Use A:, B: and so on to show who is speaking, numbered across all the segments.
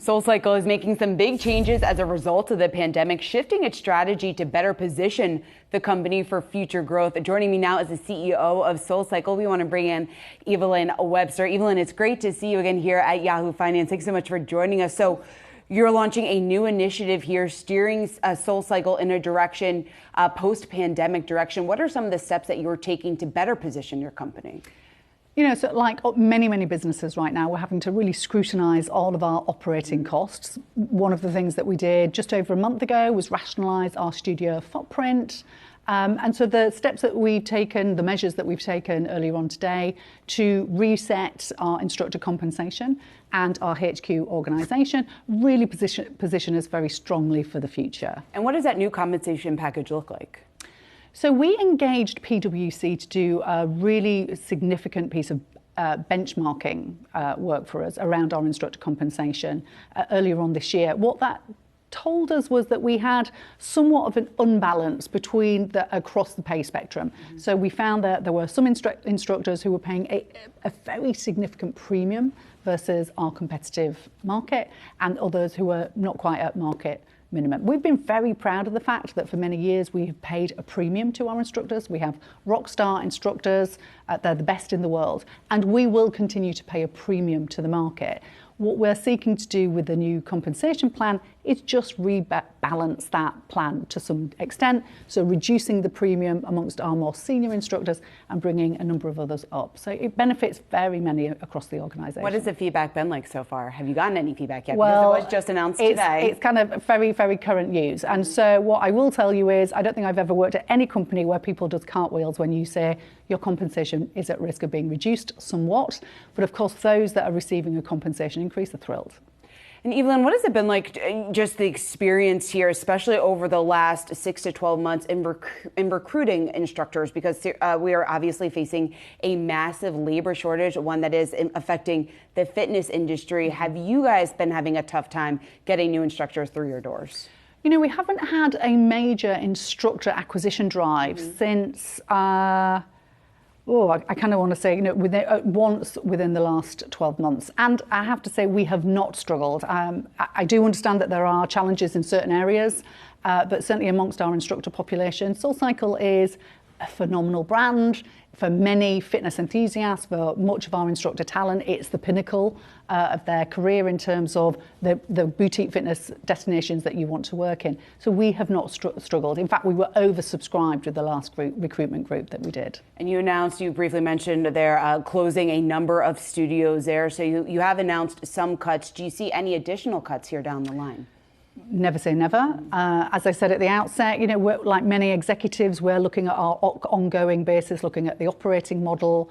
A: SoulCycle is making some big changes as a result of the pandemic, shifting its strategy to better position the company for future growth. Joining me now is the CEO of SoulCycle. We want to bring in Evelyn Webster. Evelyn, it's great to see you again here at Yahoo Finance. Thanks so much for joining us. So you're launching a new initiative here, steering SoulCycle in a direction, post-pandemic direction. What are some of the steps that you're taking to better position your company?
B: You know, so like many businesses right now, we're having to really scrutinise all of our operating costs. One of the things that we did just over a month ago was rationalise our studio footprint. And so the steps that we've taken, the measures that we've taken earlier on today to reset our instructor compensation and our HQ organisation really position us very strongly for the future.
A: And what does that new compensation package look like?
B: So we engaged PwC to do a really significant piece of benchmarking work for us around our instructor compensation earlier on this year. What that told us was that we had somewhat of an unbalance across the pay spectrum. Mm-hmm. So we found that there were some instructors who were paying a very significant premium versus our competitive market, and others who were not quite at market minimum. We've been very proud of the fact that for many years we have paid a premium to our instructors. We have rock star instructors, they're the best in the world, and we will continue to pay a premium to the market. What we're seeking to do with the new compensation plan is just rebalance that plan to some extent, so reducing the premium amongst our more senior instructors and bringing a number of others up. So it benefits very many across the organisation.
A: What has the feedback been like so far? Have you gotten any feedback yet? Well, because it was just announced today.
B: It's kind of very current news. And so what I will tell you is, I don't think I've ever worked at any company where people does cartwheels when you say your compensation is at risk of being reduced somewhat. But of course, those that are receiving a compensation increase are thrilled.
A: And Evelyn, what has it been like, just the experience here, especially over the last 6 to 12 months in recruiting instructors? Because we are obviously facing a massive labor shortage, one that is affecting the fitness industry. Have you guys been having a tough time getting new instructors through your doors?
B: You know, we haven't had a major instructor acquisition drive since... I kind of want to say, you know, once within the last 12 months. And I have to say, we have not struggled. I do understand that there are challenges in certain areas, but certainly amongst our instructor population, SoulCycle is a phenomenal brand. For many fitness enthusiasts, for much of our instructor talent, it's the pinnacle of their career in terms of the boutique fitness destinations that you want to work in. So we have not struggled. In fact, we were oversubscribed with the last recruitment group that we did.
A: And you briefly mentioned they're closing a number of studios there. So you have announced some cuts. Do you see any additional cuts here down the line?
B: Never say never. As I said at the outset, you know, like many executives, we're looking at our ongoing basis, looking at the operating model.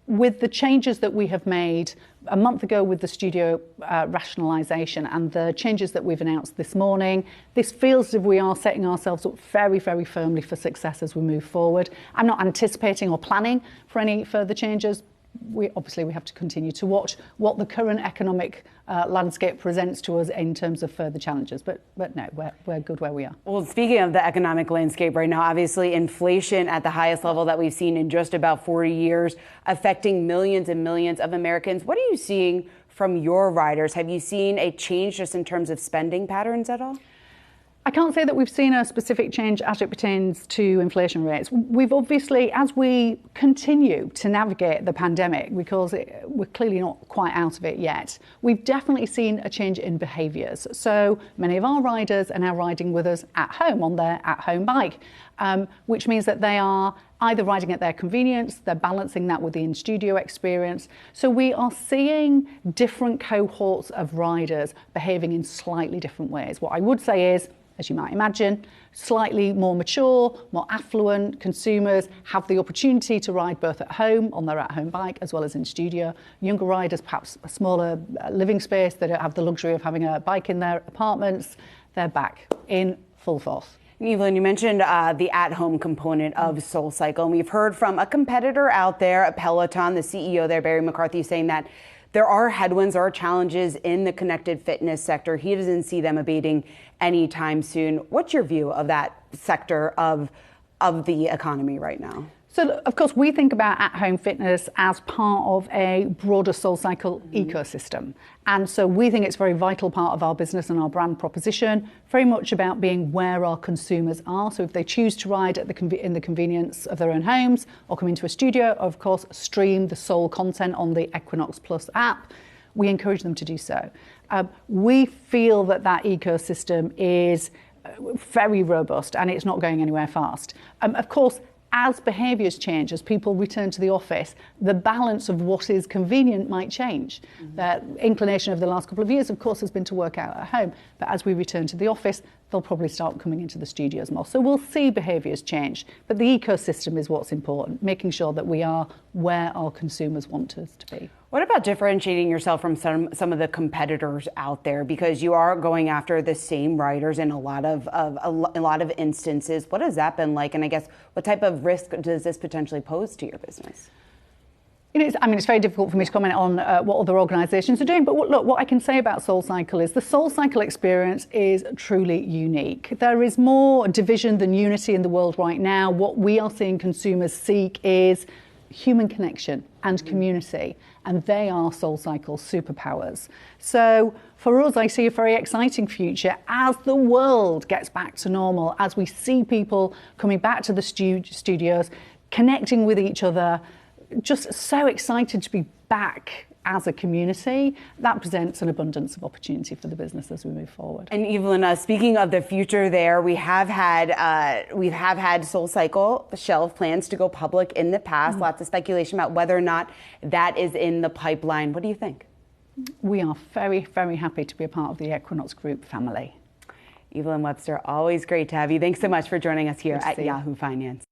B: With the changes that we have made a month ago with the studio rationalisation and the changes that we've announced this morning, this feels as if we are setting ourselves up very firmly for success as we move forward. I'm not anticipating or planning for any further changes. We have to continue to watch what the current economic landscape presents to us in terms of further challenges. But no, we're good where we are.
A: Well, speaking of the economic landscape right now, obviously inflation at the highest level that we've seen in just about 40 years, affecting millions and millions of Americans. What are you seeing from your riders? Have you seen a change just in terms of spending patterns at all?
B: I can't say that we've seen a specific change as it pertains to inflation rates. We've obviously, as we continue to navigate the pandemic, because we're clearly not quite out of it yet, we've definitely seen a change in behaviours. So many of our riders are now riding with us at home on their at-home bike, which means that they are either riding at their convenience, they're balancing that with the in-studio experience. So we are seeing different cohorts of riders behaving in slightly different ways. What I would say is, as you might imagine, slightly more mature, more affluent consumers have the opportunity to ride both at home on their at-home bike as well as in studio. Younger riders, perhaps a smaller living space, they don't have the luxury of having a bike in their apartments. They're back in full force.
A: Evelyn, you mentioned the at-home component of SoulCycle, and we've heard from a competitor out there, Peloton, the CEO there, Barry McCarthy, saying that there are headwinds, there are challenges in the connected fitness sector. He doesn't see them abating anytime soon. What's your view of that sector of the economy right now?
B: So, of course, we think about at-home fitness as part of a broader SoulCycle ecosystem. And so we think it's a very vital part of our business and our brand proposition, very much about being where our consumers are. So if they choose to ride at in the convenience of their own homes or come into a studio, or of course, stream the Soul content on the Equinox Plus app, we encourage them to do so. We feel that that ecosystem is very robust and it's not going anywhere fast. Of course, as behaviours change, as people return to the office, the balance of what is convenient might change. The inclination over the last couple of years, of course, has been to work out at home. But as we return to the office, they'll probably start coming into the studios more. So we'll see behaviours change. But the ecosystem is what's important, making sure that we are where our consumers want us to be.
A: What about differentiating yourself from some of the competitors out there? Because you are going after the same riders in a lot of instances. What has that been like? And I guess what type of risk does this potentially pose to your business?
B: It's very difficult for me to comment on what other organisations are doing, but what I can say about SoulCycle is the SoulCycle experience is truly unique. There is more division than unity in the world right now. What we are seeing consumers seek is human connection and community, and they are SoulCycle superpowers. So for us, I see a very exciting future as the world gets back to normal, as we see people coming back to the studios, connecting with each other, just so excited to be back as a community. That presents an abundance of opportunity for the business as we move forward.
A: And Evelyn, speaking of the future there, we have had SoulCycle shelf plans to go public in the past. Lots of speculation about whether or not that is in the pipeline. What do you think?
B: We are very, very happy to be a part of the Equinox Group family.
A: Evelyn Webster, always great to have you. Thanks so much for joining us here at Yahoo Finance.